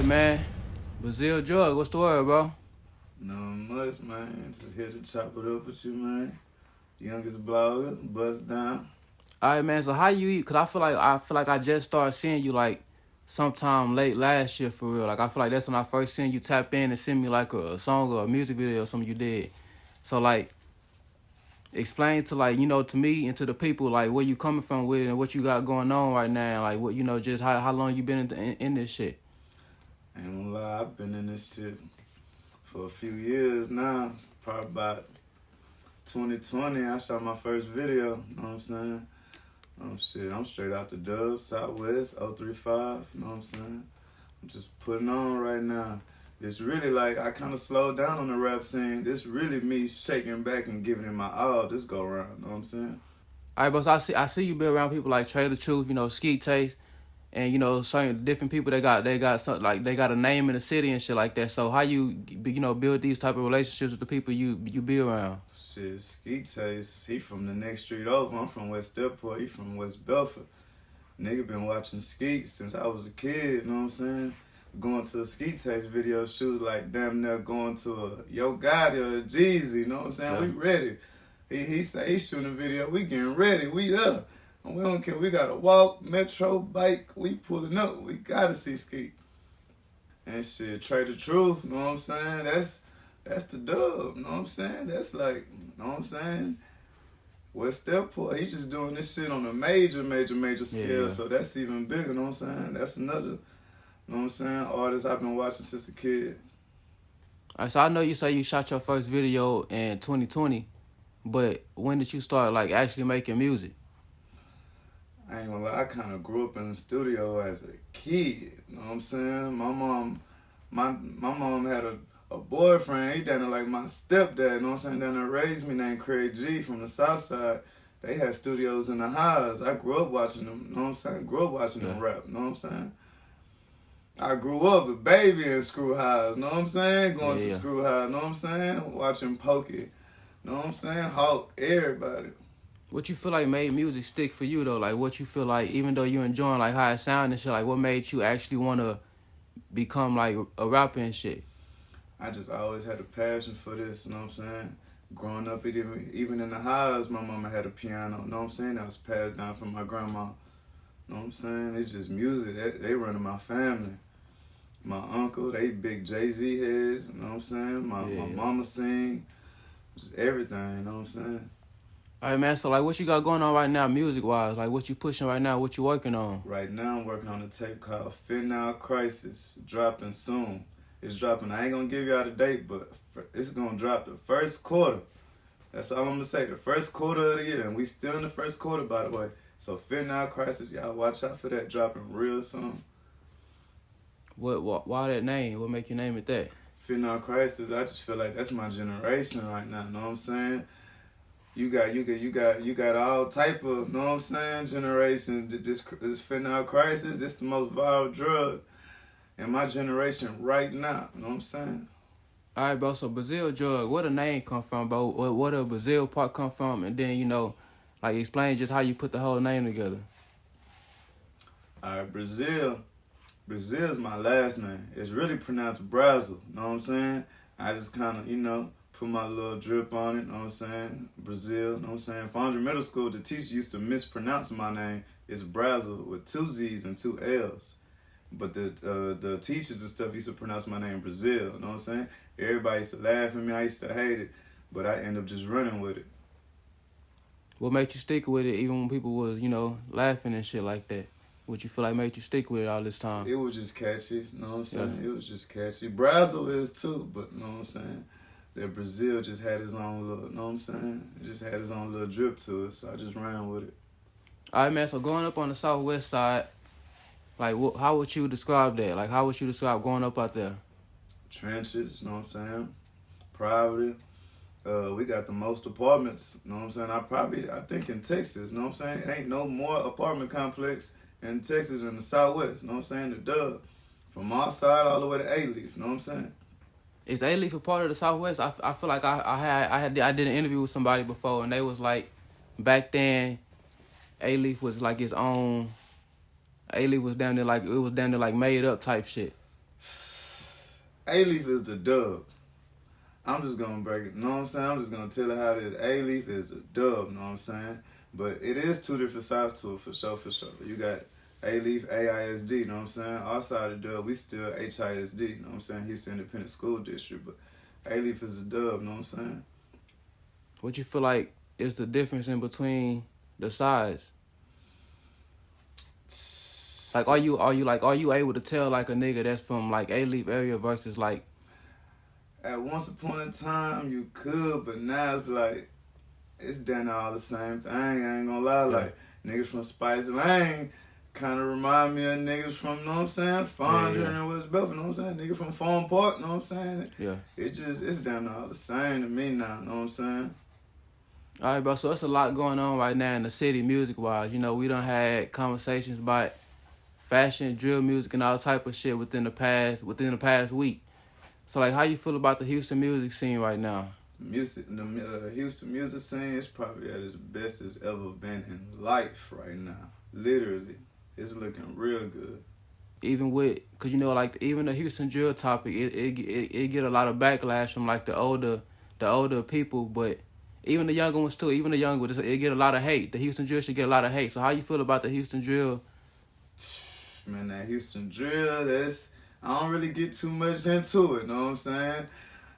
Alright, man. Brazil Jug, what's the word, bro? Not much, man. Just here to chop it up with you, man. Youngest blogger, Busttdown. Alright, man. So how you eat? Cause I feel like I just started seeing you like sometime late last year for real. Like I feel like that's when I first seen you tap in and send me like a song or a music video or something you did. So like, explain to like to me and to the people like where you coming from with it and what you got going on right now. Like what just how long you been in this shit. Ain't gonna lie, I've been in this shit for a few years now. Probably about 2020, I shot my first video, you know what I'm saying? I'm straight out the dub, Southwest, 035, you know what I'm saying? I'm just putting on right now. It's really like, I kind of slowed down on the rap scene. This really me shaking back and giving it my all this go around, you know what I'm saying? Alright, but so I see you been around people like Trey the Truth, Skeet Taste, and certain different people they got something like they got a name in the city and shit like that. So how you build these type of relationships with the people you be around? Shit, Skeet Taste, he from the next street over. I'm from West Depot. He from West Belford. Nigga been watching Skeet since I was a kid, you know what I'm saying? Going to a Skeet Taste video shoot like damn near going to a Yo Gotti or a Jeezy, you know what I'm saying? Yeah. We ready. He say he shooting a video, we getting ready, we up. And we don't care, we gotta walk, metro, bike, we pulling up, we gotta see Skeet. And shit, Trey the Truth, you know what I'm saying? That's the dub, you know what I'm saying? That's like, you know what I'm saying? West Depot, he's just doing this shit on a major scale, yeah. So that's even bigger, you know what I'm saying? That's another, you know what I'm saying, artist I've been watching since a kid. Alright, so I know you say you shot your first video in 2020, but when did you start like actually making music? I ain't gonna lie, I kind of grew up in the studio as a kid, you know what I'm saying? My mom had a boyfriend, he down there like my stepdad, you know what I'm saying, down there raised me, named Craig G from the south side. They had studios in the house. I grew up watching them, you know what I'm saying? Grew up watching them rap, you know what I'm saying? I grew up a baby in Screw House, you know what I'm saying? Going to Screw House, you know what I'm saying? Watching Pokey, you know what I'm saying? Hawk, everybody. What you feel like made music stick for you though? Like what you feel like, even though you enjoying like how it sound and shit, like what made you actually want to become like a rapper and shit? I just always had a passion for this, you know what I'm saying? Growing up, even in the house, my mama had a piano, you know what I'm saying? That was passed down from my grandma, you know what I'm saying? It's just music, they run in my family. My uncle, they big Jay-Z heads, you know what I'm saying? My mama sing, just everything, you know what I'm saying? Alright, man, so like what you got going on right now music-wise? Like what you pushing right now, what you working on? Right now I'm working on a tape called Fentanyl Crisis, dropping soon. It's dropping, I ain't gonna give you out a date, but it's gonna drop the first quarter. That's all I'm gonna say, the first quarter of the year, and we still in the first quarter, by the way. So Fentanyl Crisis, y'all watch out for that, dropping real soon. Why that name? What make you name it that? Fentanyl Crisis, I just feel like that's my generation right now, you know what I'm saying? You got all type of, you know what I'm saying, generations. This fentanyl crisis, this the most viral drug in my generation right now, you know what I'm saying? Alright, bro, so Brazil Drug, where the name come from, bro? Where the Brazil part come from? And then, like explain just how you put the whole name together. Alright, Brazil's my last name. It's really pronounced Brazil, you know what I'm saying? I just kind of, put my little drip on it, you know what I'm saying? Brazil, you know what I'm saying? Fondra Middle School, the teacher used to mispronounce my name. It's Brazil with 2 Z's and 2 L's. But the teachers and stuff used to pronounce my name Brazil, you know what I'm saying? Everybody used to laugh at me, I used to hate it, but I ended up just running with it. What made you stick with it even when people was, laughing and shit like that? What you feel like made you stick with it all this time? It was just catchy, you know what I'm saying? Yeah. It was just catchy. Brazil is too, but you know what I'm saying? That Brazil just had his own little, you know what I'm saying? It just had his own little drip to it, so I just ran with it. All right, man, so growing up on the southwest side, like, how would you describe that? Like, how would you describe growing up out there? Trenches, you know what I'm saying? Poverty. We got the most apartments, you know what I'm saying? I think in Texas, you know what I'm saying? Ain't no more apartment complex in Texas than the southwest, you know what I'm saying? The dub. From our side all the way to A-Leaf, you know what I'm saying? Is A-Leaf a part of the Southwest? I feel like I did an interview with somebody before, and they was like, back then, A-Leaf was like its own. A-Leaf was down there like made up type shit. A-Leaf is the dub. I'm just gonna break it, you know what I'm saying? I'm just gonna tell it how it is. A-Leaf is the dub, you know what I'm saying? But it is two different sides to it, for sure, for sure. You got A-Leaf, AISD, you know what I'm saying? Our side of the dub, we still HISD, you know what I'm saying? Houston Independent School District, but A-Leaf is the dub, you know what I'm saying? What you feel like is the difference in between the sides? Like, are you able to tell like a nigga that's from like A-Leaf area versus like? At once upon a time, you could, but now it's like, it's done all the same thing. I ain't gonna lie. Yeah. Like, niggas from Spice Lane kind of remind me of niggas from, you know what I'm saying? Fondren and West Belfort, you know what I'm saying? Nigga from Farm Park, you know what I'm saying? Yeah. It's done all the same to me now, you know what I'm saying? All right, bro. So it's a lot going on right now in the city, music-wise. You know, we done had conversations about fashion, drill music, and all type of shit within the past week. So, like, how you feel about the Houston music scene right now? The Houston music scene is probably at its best it's ever been in life right now. Literally, it's looking real good. Even with, cause you know, like even the Houston drill topic, it get a lot of backlash from like the older people, but even the younger ones too. Even the younger ones, it get a lot of hate. The Houston drill should get a lot of hate. So how you feel about the Houston drill? Man, that Houston drill, I don't really get too much into it, know what I'm saying?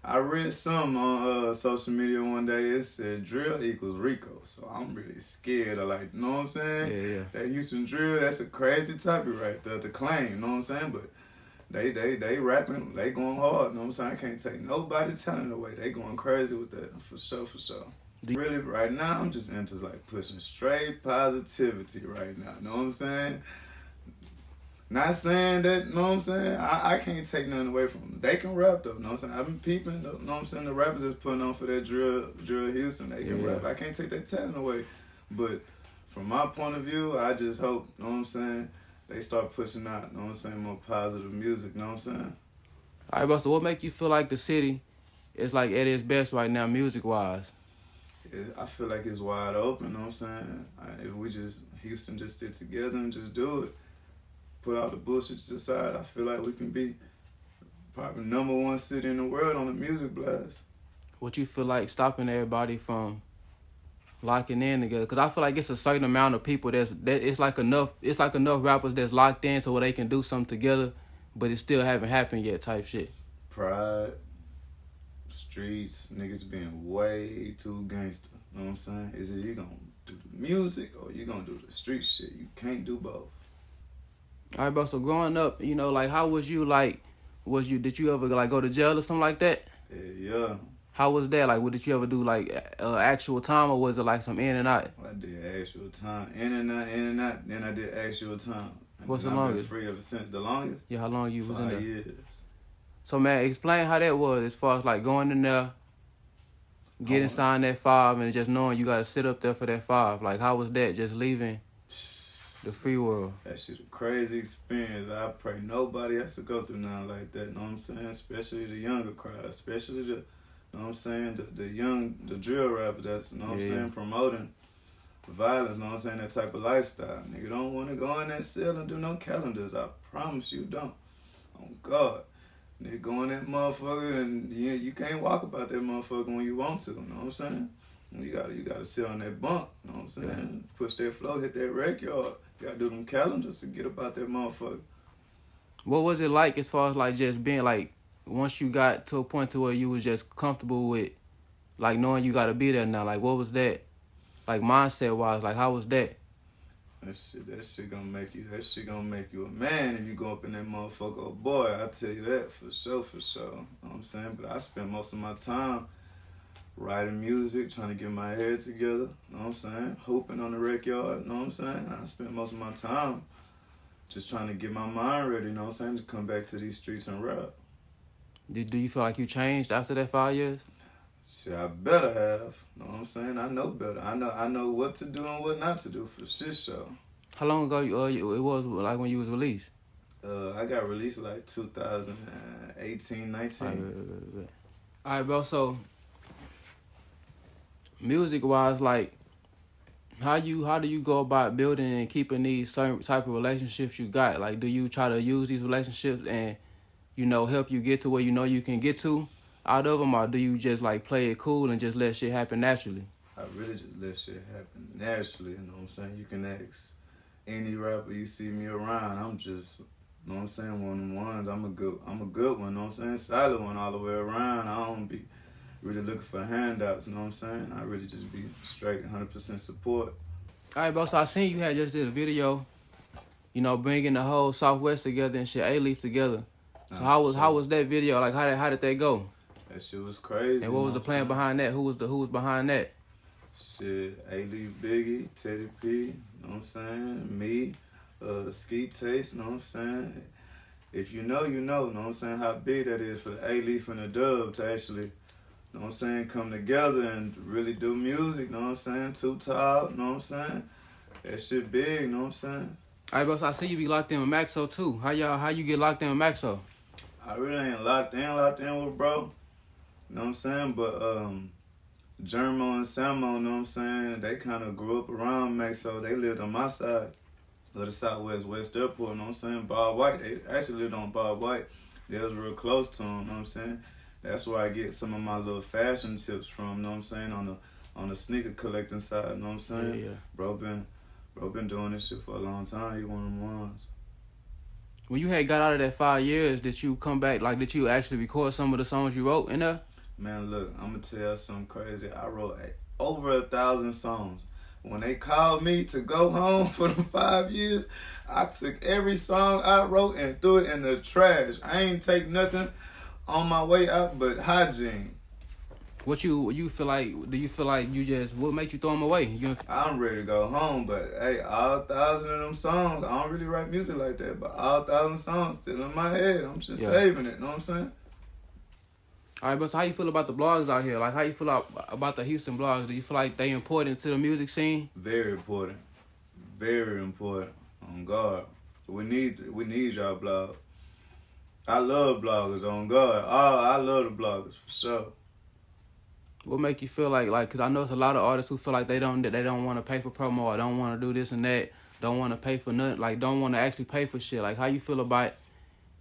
I read some on social media one day, it said drill equals Rico, so I'm really scared of like, you know what I'm saying? Yeah. That Houston drill, that's a crazy topic right there to claim, you know what I'm saying? But they rapping, they going hard, you know what I'm saying? I can't take nobody talent away, they going crazy with that, for sure, for sure. Really, right now, I'm just into like pushing straight positivity right now, you know what I'm saying? Not saying that, you know what I'm saying? I can't take nothing away from them. They can rap though, you know what I'm saying? I've been peeping, though, you know what I'm saying? The rappers that's putting on for that drill Houston, they can rap. I can't take that talent away. But from my point of view, I just hope, you know what I'm saying, they start pushing out, you know what I'm saying, more positive music, you know what I'm saying? All right, bro, so what make you feel like the city is like at its best right now, music-wise? I feel like it's wide open, you know what I'm saying? If Houston just stick together and just do it, put all the bullshit to the side, I feel like we can be probably #1 city in the world on the music blast. What you feel like stopping everybody from locking in together? Because I feel like it's a certain amount of people that it's like enough rappers that's locked in to where they can do something together, but it still haven't happened yet type shit. Pride, streets, niggas being way too gangster. You know what I'm saying? Is it you gonna do the music or you gonna do the street shit? You can't do both. All right, bro. So growing up, you know, like how was you? Like, did you ever like go to jail or something like that? Yeah. How was that? Like, did you ever do like actual time, or was it like some in and out? I did actual time, in and out. Then I did actual time. What's the I've longest? been free ever since. The longest? Yeah, how long you was in there? 5 years. So man, explain how that was as far as like going in there, getting signed that 5, and just knowing you got to sit up there for that 5. Like, how was that? Just leaving the free world. That shit a crazy experience. I pray nobody has to go through nothing like that, you know what I'm saying? Especially the younger crowd, especially the, you know what I'm saying, the drill rappers that's, you know what I'm saying, promoting violence, you know what I'm saying, that type of lifestyle. Nigga don't want to go in that cell and do no calendars. I promise you don't. Oh God. Nigga go in that motherfucker and you can't walk about that motherfucker when you want to, you know what I'm saying? You gotta sit on that bunk, you know what I'm saying? Yeah. Push that flow, hit that rec yard. You gotta do them calendars to get about that motherfucker. What was it like as far as like just being like, once you got to a point to where you was just comfortable with like knowing you gotta be there now? Like, what was that? Like, mindset wise, like how was that? That shit gonna make you a man if you go up in that motherfucker. Oh boy, I tell you that for sure. You know what I'm saying? But I spend most of my time writing music, trying to get my head together, you know what I'm saying? Hooping on the rec yard, you know what I'm saying? I spend most of my time just trying to get my mind ready, you know what I'm saying? To come back to these streets and rap. Do you feel like you changed after that 5 years? Shit, I better have, you know what I'm saying? I know better. I know what to do and what not to do for shit show. How long ago it was like when you was released? I got released like 2018, 19. All right, bro, so music-wise, like, how do you go about building and keeping these certain type of relationships you got? Like, do you try to use these relationships and you know, help you get to where you know you can get to out of them, or do you just like play it cool and just let shit happen naturally? I really just let shit happen naturally, you know what I'm saying? You can ask any rapper you see me around. I'm just, you know what I'm saying, one of them ones. I'm a good one, you know what I'm saying? Solid one all the way around. I don't be really looking for handouts, you know what I'm saying? I really just be straight 100% support. All right, bro, so I seen you had just did a video, you know, bringing the whole Southwest together and shit, A-Leaf together. So how was that video? Like, how did that go? That shit was crazy. And what was the plan behind that? Who was behind that? Shit, A-Leaf, Biggie, Teddy P, you know what I'm saying? Me, Ski Taste, you know what I'm saying? If you know, you know what I'm saying, how big that is for the A-Leaf and the Dub to actually, you know what I'm saying, come together and really do music, you know what I'm saying? Too Tall, you know what I'm saying? That shit big, you know what I'm saying? All right, bro, so I see you be locked in with Maxo too. How you get locked in with Maxo? I really ain't locked in with bro, you know what I'm saying? But Germo and Samo, you know what I'm saying? They kind of grew up around Maxo. They lived on my side of the Southwest West Airport, you know what I'm saying? Bob White, they actually lived on Bob White. They was real close to him, you know what I'm saying? That's where I get some of my little fashion tips from, you know what I'm saying? On the sneaker collecting side, you know what I'm saying? Yeah. Bro been doing this shit for a long time. He one of them ones. When you had got out of that 5 years, did you come back, like, did you actually record some of the songs you wrote in there? Man, look, I'm going to tell you something crazy. I wrote over 1,000 songs. When they called me to go home for the 5 years, I took every song I wrote and threw it in the trash. I ain't take nothing on my way out but hygiene. What you feel like, do you feel like what made you throw them away? I'm ready to go home, but hey, all 1,000 of them songs, I don't really write music like that, but all 1,000 songs still in my head. I'm just saving it, know what I'm saying? All right, but so how you feel about the blogs out here? Like, how you feel about the Houston blogs? Do you feel like they important to the music scene? Very important. Very important. On God. We need y'all blog. I love bloggers, on God. I love the bloggers, for sure. What make you feel like, cause I know it's a lot of artists who feel like they don't want to pay for promo, or don't want to do this and that, don't want to pay for nothing, like don't want to actually pay for shit. Like, how you feel about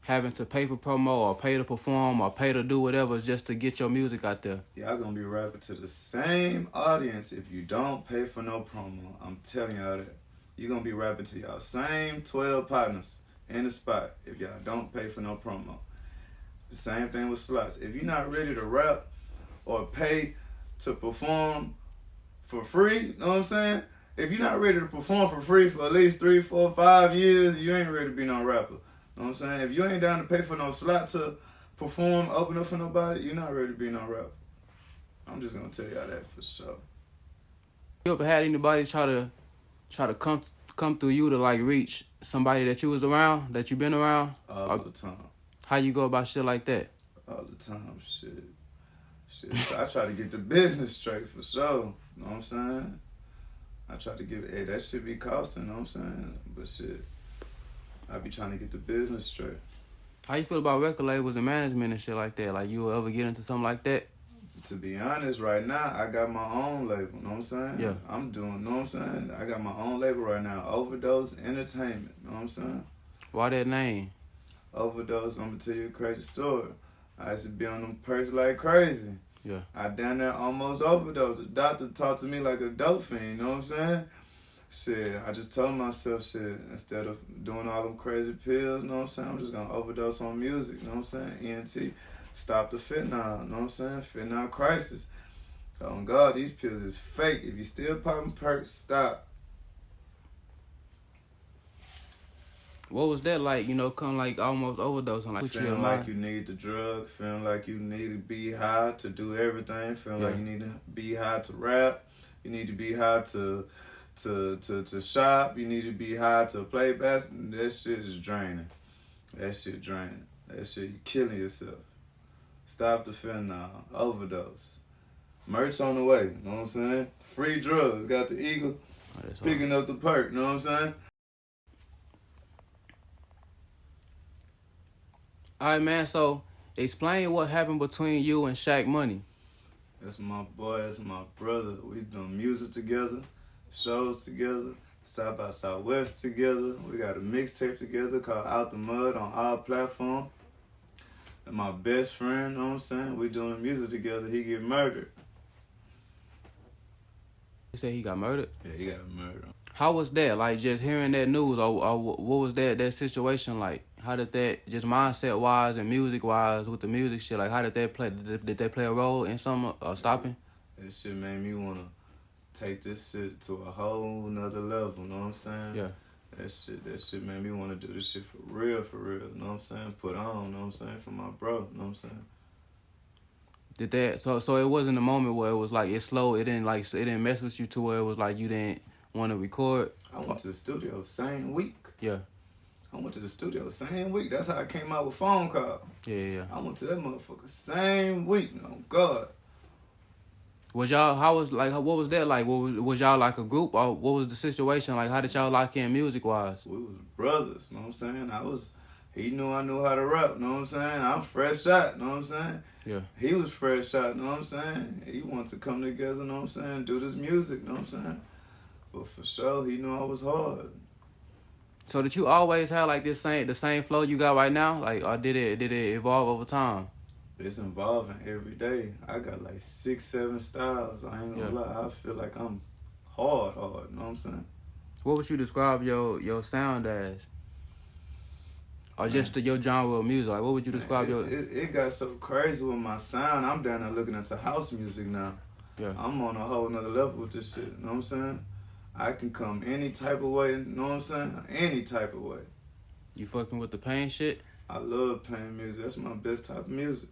having to pay for promo or pay to perform or pay to do whatever just to get your music out there? Y'all gonna be rapping to the same audience if you don't pay for no promo. I'm telling y'all that. You're gonna be rapping to y'all same 12 partners in the spot if y'all don't pay for no promo. The same thing with slots. If you're not ready to rap or pay to perform for free, you know what I'm saying? If you're not ready to perform for free for at least 3, 4, 5 years, you ain't ready to be no rapper. You know what I'm saying? If you ain't down to pay for no slot to perform, open up for nobody, you're not ready to be no rapper. I'm just gonna tell y'all that for sure. You ever had anybody try to come through you to like reach somebody that you was around, that you been around? All the time. How you go about shit like that? All the time, shit. So I try to get the business straight for sure. You know what I'm saying? I try to give it, that shit be costing, you know what I'm saying? But shit, I be trying to get the business straight. How you feel about record labels and management and shit like that? Like, you will ever get into something like that? To be honest, right now, I got my own label, you know what I'm saying? Yeah. I'm doing, you know what I'm saying? I got my own label right now, Overdose Entertainment, you know what I'm saying? Why that name? Overdose, I'm gonna tell you a crazy story. I used to be on them perks like crazy. Yeah. I down there almost overdosed. The doctor talked to me like a dope fiend, you know what I'm saying? Shit, I just told myself, shit, instead of doing all them crazy pills, you know what I'm saying? I'm just gonna overdose on music, you know what I'm saying? ENT, stop the fentanyl, you know what I'm saying? Fentanyl crisis. Oh God, these pills is fake. If you still popping perks, stop. What was that like, you know, come like almost overdosing? Like, Feeling like you need the drug, feeling like you need to be high to do everything, feeling like you need to be high to rap, you need to be high to shop, you need to be high to play basketball. That shit is draining. That shit draining. That shit, you killing yourself. Stop the fentanyl. Overdose. Merch on the way, you know what I'm saying? Free drugs. Got the Eagle picking up the perk, you know what I'm saying? All right, man, so explain what happened between you and Shaq Money. That's my boy, that's my brother. We doing music together, shows together, South by Southwest together. We got a mixtape together called Out the Mud on all platforms. And my best friend, you know what I'm saying? We doing music together, he get murdered. You say he got murdered? Yeah, he got murdered. How was that? Like, just hearing that news, or what was that situation like? How did that, just mindset-wise and music-wise, with the music shit, like, how did that play? Did they play a role in some stopping? That shit made me want to take this shit to a whole nother level, you know what I'm saying? Yeah. That shit made me want to do this shit for real, you know what I'm saying? Put on, you know what I'm saying? For my bro, you know what I'm saying? Did that, so it wasn't a moment where it was like, it slowed, it didn't mess with you to where it was like you didn't want to record? I went to the studio same week. Yeah. I went to the studio same week. That's how I came out with Phone Call. Yeah. I went to that motherfucker same week. Oh God. Was y'all, what was that like? Was y'all like a group, or what was the situation like? How did y'all lock in music-wise? We was brothers, you know what I'm saying? He knew I knew how to rap, you know what I'm saying? I'm fresh out, you know what I'm saying? Yeah. He was fresh out, you know what I'm saying? He wanted to come together, you know what I'm saying? Do this music, you know what I'm saying? But for sure, he knew I was hard. So did you always have like the same flow you got right now? Like, or did it evolve over time? It's evolving every day. I got like 6, 7 styles. I ain't gonna lie. I feel like I'm hard, you know what I'm saying? What would you describe your sound as? Or just your genre of music? Like, what would you describe It got so crazy with my sound. I'm down there looking into house music now. Yeah. I'm on a whole nother level with this shit, you know what I'm saying? I can come any type of way, you know what I'm saying? Any type of way. You fucking with the pain shit? I love playing music. That's my best type of music.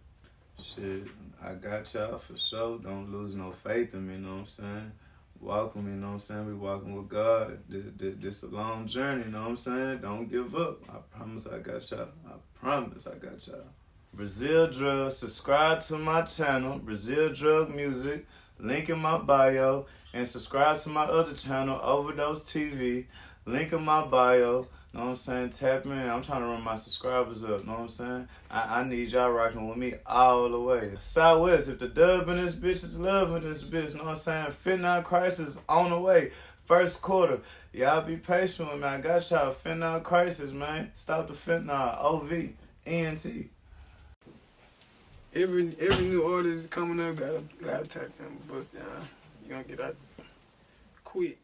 Shit, I got y'all for sure. Don't lose no faith in me, you know what I'm saying? Walk with me, you know what I'm saying? We walking with God. This a long journey, you know what I'm saying? Don't give up. I promise I got y'all. I promise I got y'all. Brazil Drug, subscribe to my channel, Brazil Drug Music, link in my bio, and subscribe to my other channel, Overdose TV, link in my bio. Know what I'm saying? Tap in. I'm trying to run my subscribers up. Know what I'm saying? I need y'all rocking with me all the way. Southwest, if the dub in this bitch is loving this bitch, know what I'm saying? Fentanyl crisis on the way. First quarter. Y'all be patient with me. I got y'all. Fentanyl crisis, man. Stop the fentanyl. OV. ENT. Every new artist coming up gotta tap in Busttdown. You gonna get out quick.